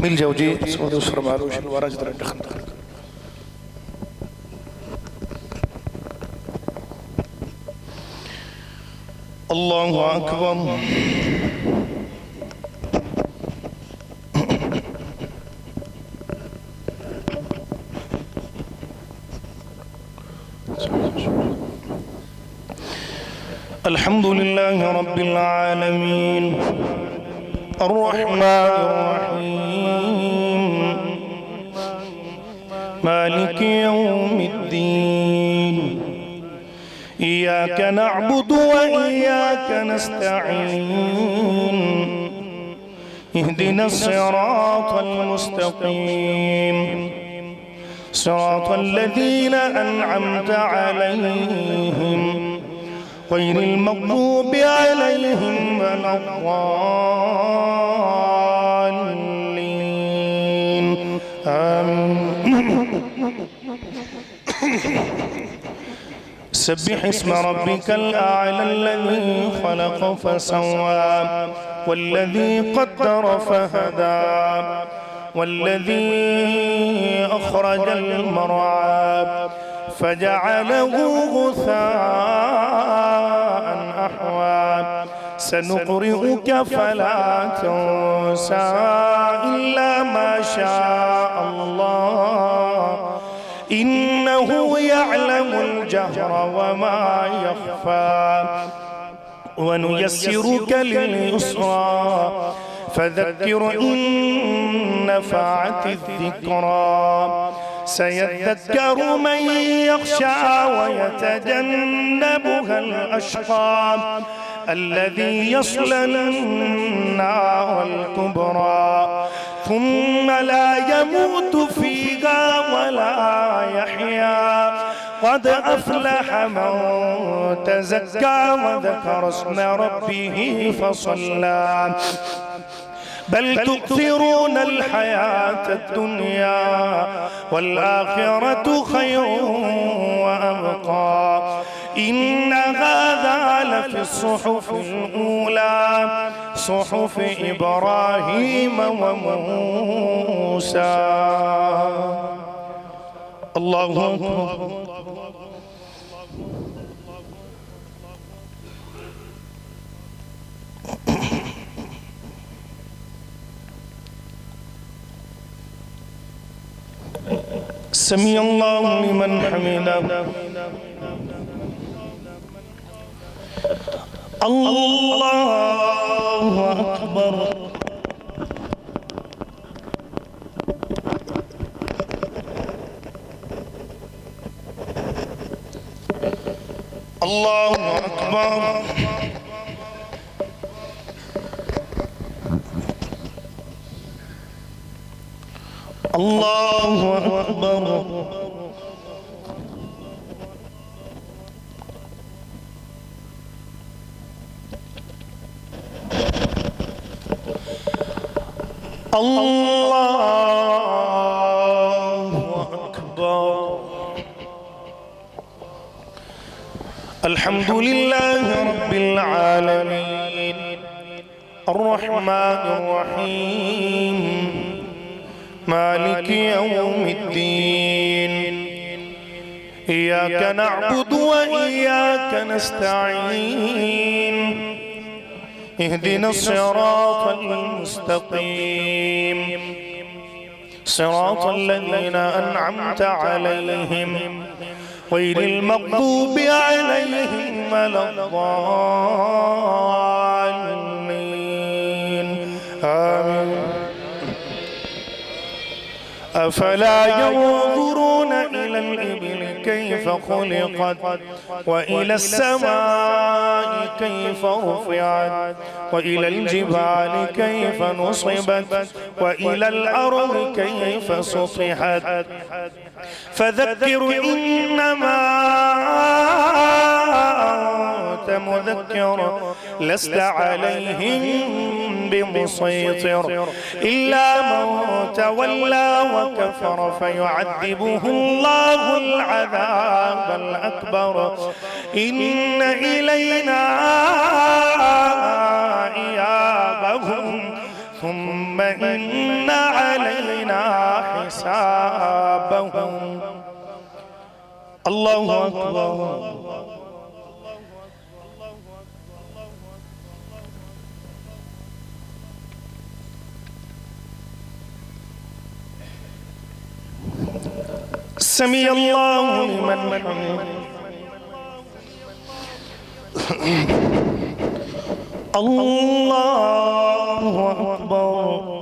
मिल जाओ जी सोदो फरमारो शलवारा जरा दखन अल्लाहु अकबर अल्हम्दुलिल्लाहि रब्बिल आलमीन अर्रहमानिर रहीम मालिकि यौमिद्दीन इय्याका नअबुदु व इय्याका नस्तईन इहदिनस सिरातल मुस्तकीम सिरातल लज़ीना अनअमता अलैहिम गैरिल मग़्दूबि अलैहिम वलद्दाल्लीन आमीन। सब्बिह इस्म रब्बिकल आ'ला अल्लज़ी खलक़ फसव्वा वल्लज़ी क़द्दर फहदा वल्लज़ी अख़रजल मर'आ फजअलहु गुसाअन अहवा सनुक़रिउक फला तंसा इल्ला मा शाअ अल्लाह इन्नहु यअलमुल जहर वमा यख़फ़ा वनुयस्सिरुक लिल-युस्रा फذكر إن نفعت الذكرى سيذكر من يخشى ويتجنبها الأشقى الذي يصلى النار الكبرى ثم لا يموت فيها ولا يحيا قد أفلح من تزكى وذكر اسم ربه فصلى بل تؤثرون الحياة الدنيا والآخرة خير وأبقى إن هذا لفي الصحف الأولى صحف إبراهيم وموسى الله أكبر سمع الله لمن حمده الله أكبر الله أكبر الله أكبر الله أكبر الحمد لله رب العالمين الرحمن الرحيم مالك يوم الدين إياك نعبد وإياك نستعين اهدنا الصراط المستقيم صراط الذين أنعمت عليهم غير المغضوب عليهم ولا الضالين آمين أفلا ينظرون إلى الإبل كيف خلقت وإلى السماء كيف رفعت وإلى الجبال كيف نصبت وإلى الأرض كيف سطحت فذكر إنما أنت مذكر لست عليهم بمسيطر إلا من تولى وكفر فيعذبه الله العذاب الأكبر إن إلينا إيابهم ثم إن علينا حسابهم. الله أكبر. سمع الله لمن حمده. الله أكبر.